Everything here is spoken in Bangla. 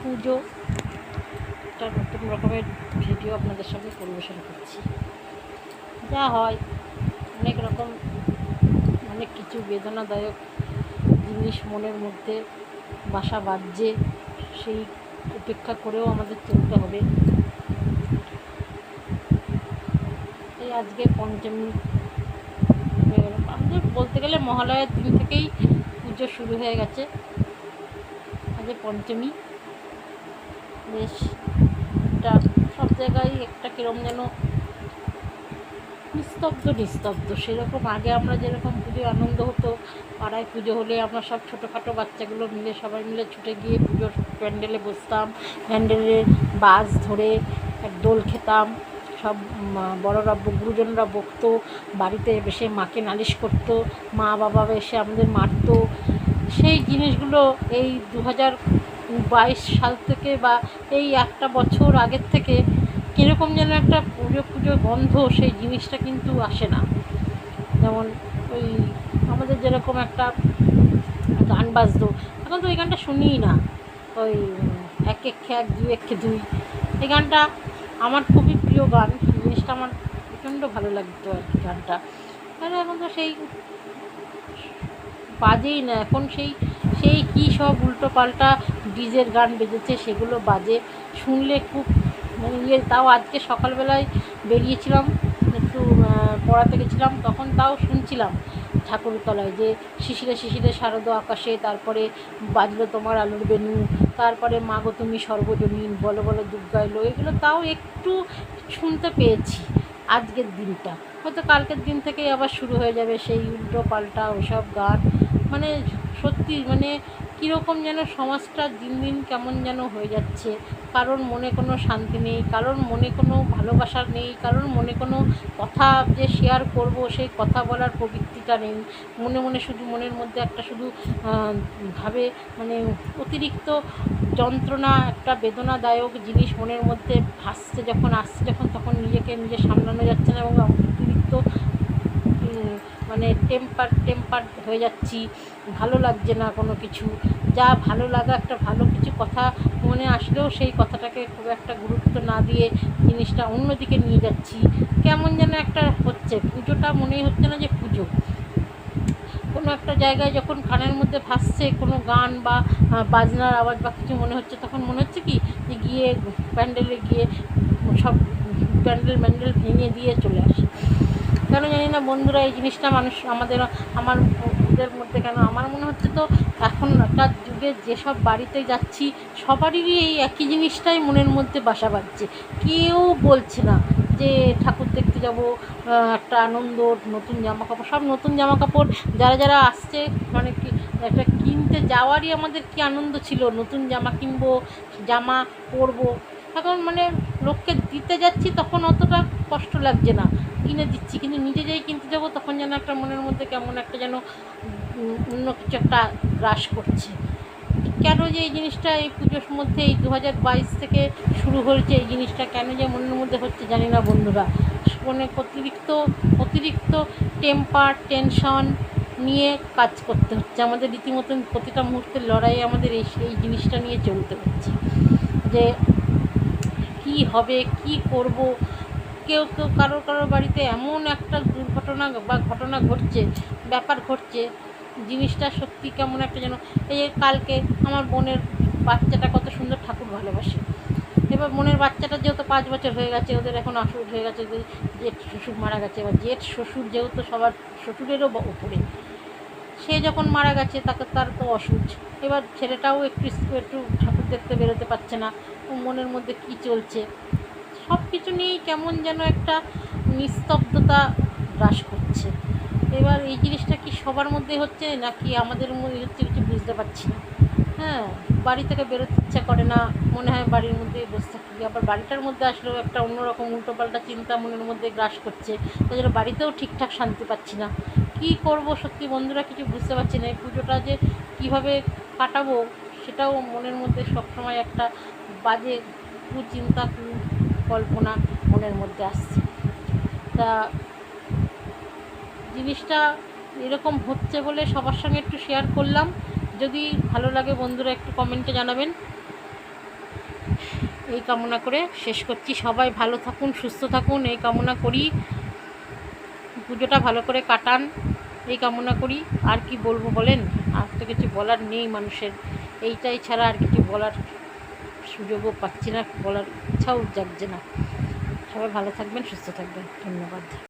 পুজো একটা নতুন রকমের ভিডিও আপনাদের সঙ্গে পরিবেশন করছি। যা হয় অনেক রকম অনেক কিছু বেদনাদায়ক জিনিস মনের মধ্যে বাসা বাঁধছে, সেই উপেক্ষা করেও আমাদের চলতে হবে। এই আজকে পঞ্চমী হয়ে গেল, আমাদের বলতে গেলে মহালয়ার দিন থেকেই পুজো শুরু হয়ে গেছে। আজকে পঞ্চমী, বেশ একটা সব জায়গায় একটা কিরম যেন নিস্তব্ধ সেরকম। আগে আমরা যেরকম পুজো আনন্দ হতো, পাড়ায় পুজো হলে আমরা সব ছোটোখাটো বাচ্চাগুলো মিলে সবাই মিলে ছুটে গিয়ে পুজোর প্যান্ডেলে বসতাম, প্যান্ডেলে বাস ধরে দোল খেতাম, সব বড়রা গুরুজনরা বকতো, বাড়িতে এসে মাকে নালিশ করতো, মা বাবা এসে আমাদের মারতো। সেই জিনিসগুলো এই 2022 সাল থেকে বা এই একটা বছর আগের থেকে কীরকম যেন একটা পুজো গন্ধ, সেই জিনিসটা কিন্তু আসে না। যেমন ওই আমাদের যেরকম একটা গান বাজতো, এখন তো ওই গানটা শুনিই না। ওই এক একে এক দুই একে দুই, এই গানটা আমার খুবই প্রিয় গান। জিনিসটা আমার প্রচণ্ড ভালো লাগতো আর কি গানটা। তাহলে এখন তো সেই বাজেই না। এখন সেই সেই কী সব উল্টো পাল্টা ডিজের গান বেজেছে, সেগুলো বাজে, শুনলে খুব মানে তাও আজকে সকালবেলায় বেরিয়েছিলাম, একটু পড়াতে গেছিলাম, তখন তাও শুনছিলাম ঠাকুরতলায় যে শিশিরে শিশিরে শারদ আকাশে, তারপরে বাজলো তোমার আলোর বেনু, তারপরে মা গো তুমি সর্বজনীন, বলো বলো দুর্গা এলো, এগুলো তাও একটু শুনতে পেয়েছি। আজকের দিনটা হয়তো কালকের দিন থেকেই আবার শুরু হয়ে যাবে সেই উল্টো পাল্টা ওসব গান। মানে সত্যি মানে কীরকম যেন সমাজটা দিন দিন কেমন যেন হয়ে যাচ্ছে। কারোর মনে কোনো শান্তি নেই, কারোর মনে কোনো ভালোবাসা নেই, কারোর মনে কোনো কথা যে শেয়ার করব সেই কথা বলার প্রবৃত্তিটা নেই। মনে মনে শুধু মনের মধ্যে একটা শুধু ভাবে মানে অতিরিক্ত যন্ত্রণা, একটা বেদনাদায়ক জিনিস মনের মধ্যে আসছে যখন তখন নিজেকে নিজে সামলানো যাচ্ছে না, এবং অতিরিক্ত মানে টেম্পার হয়ে যাচ্ছি। ভালো লাগছে না কোনো কিছু। যা ভালো লাগা, একটা ভালো কিছু কথা মনে আসলেও সেই কথাটাকে খুব একটা গুরুত্ব না দিয়ে জিনিসটা অন্যদিকে নিয়ে যাচ্ছি। কেমন যেন একটা হচ্ছে, পুজোটা মনেই হচ্ছে না যে পুজো। কোনো একটা জায়গায় যখন কানের মধ্যে ভাসছে কোনো গান বা বাজনার আওয়াজ বা কিছু মনে হচ্ছে, তখন মনে হচ্ছে কি যে গিয়ে প্যান্ডেলে গিয়ে সব প্যান্ডেল ভেঙে দিয়ে চলে আসে। কেন জানি না বন্ধুরা, এই জিনিসটা আমাদের মধ্যে কেন আমার মনে হচ্ছে, তো এখনকার যুগে যেসব বাড়িতে যাচ্ছি সবারই এই একই জিনিসটাই মনের মধ্যে বাসা বাঁধছে। কেউ বলছে না যে ঠাকুর দেখতে যাব, একটা আনন্দ, নতুন জামাকাপড়, সব নতুন জামাকাপড় যারা আসছে, মানে কি একটা কিনতে যাওয়ারই আমাদের কি আনন্দ ছিল, নতুন জামা কিনবো, জামা পরবো। এখন মানে লোককে দিতে যাচ্ছি তখন অতটা কষ্ট লাগছে না, কিনে দিচ্ছি, কিন্তু নিজে যেই কিনতে যাবো তখন যেন একটা মনের মধ্যে কেমন একটা যেন অন্য কিছু একটা গ্রাস করছে। কেন যে এই জিনিসটা এই পুজোর মধ্যে এই 2022 থেকে শুরু হয়েছে, এই জিনিসটা কেন যে মনের মধ্যে হচ্ছে জানি না বন্ধুরা। মানে অতিরিক্ত টেনশন নিয়ে কাজ করতে হচ্ছে আমাদের, রীতিমতন প্রতিটা মুহূর্তের লড়াইয়ে আমাদের এই জিনিসটা নিয়ে চলতে হচ্ছে যে কী হবে, কী করব। কেউ কারোর বাড়িতে এমন একটা দুর্ঘটনা বা ঘটনা ঘটছে, ব্যাপার ঘটছে, জিনিসটা সত্যি কেমন একটা যেন। এই কালকে আমার বোনের বাচ্চাটা কত সুন্দর ঠাকুর ভালোবাসে। এবার বোনের বাচ্চাটা যেহেতু 5 বছর হয়ে গেছে, ওদের এখন অসুখ হয়ে গেছে, জেঠ শ্বশুর মারা গেছে। এবার জেঠ শ্বশুর যেহেতু সবার শ্বশুরেরও উপরে, সে যখন মারা গেছে তার তো অসুখ। এবার ছেলেটাও একটু ঠাকুর দেখতে বেরোতে পারছে না। মনের মধ্যে কী চলছে, সব কিছু নিয়েই কেমন যেন একটা নিস্তব্ধতা গ্রাস করছে। এবার এই জিনিসটা কি সবার মধ্যে হচ্ছে নাকি আমাদের মধ্যে হচ্ছে কিছু বুঝতে পারছি না। হ্যাঁ, বাড়ি থেকে বেরোতে ইচ্ছা করে না, মনে হয় বাড়ির মধ্যেই বসে থাকি। আবার বাড়িটার মধ্যে আসলেও একটা অন্যরকম উল্টোপাল্টা চিন্তা মনের মধ্যে গ্রাস করছে, তাই জন্য বাড়িতেও ঠিকঠাক শান্তি পাচ্ছি না। কী করব সত্যি বন্ধুরা, কিছু বুঝতে পারছি না। এই পুজোটা যে কীভাবে কাটাবো সেটাও মনের মধ্যে সবসময় একটা বাজে কুচিন্তা, কল্পনা মনের মধ্যে আসছে। তা জিনিসটা এরকম হচ্ছে বলে সবার সঙ্গে একটু শেয়ার করলাম। যদি ভালো লাগে বন্ধুরা একটু কমেন্টে জানাবেন। এই কামনা করে শেষ করছি। সবাই ভালো থাকুন, সুস্থ থাকুন এই কামনা করি। পুজোটা ভালো করে কাটান এই কামনা করি। আর কি বলবো বলেন, আর তো কিছু বলার নেই মানুষের, এইটাই ছাড়া আর কিছু বলার সুযোগও পাচ্ছি না, বলার ইচ্ছাও জাগছে না। সবাই ভালো থাকবেন, সুস্থ থাকবেন, ধন্যবাদ।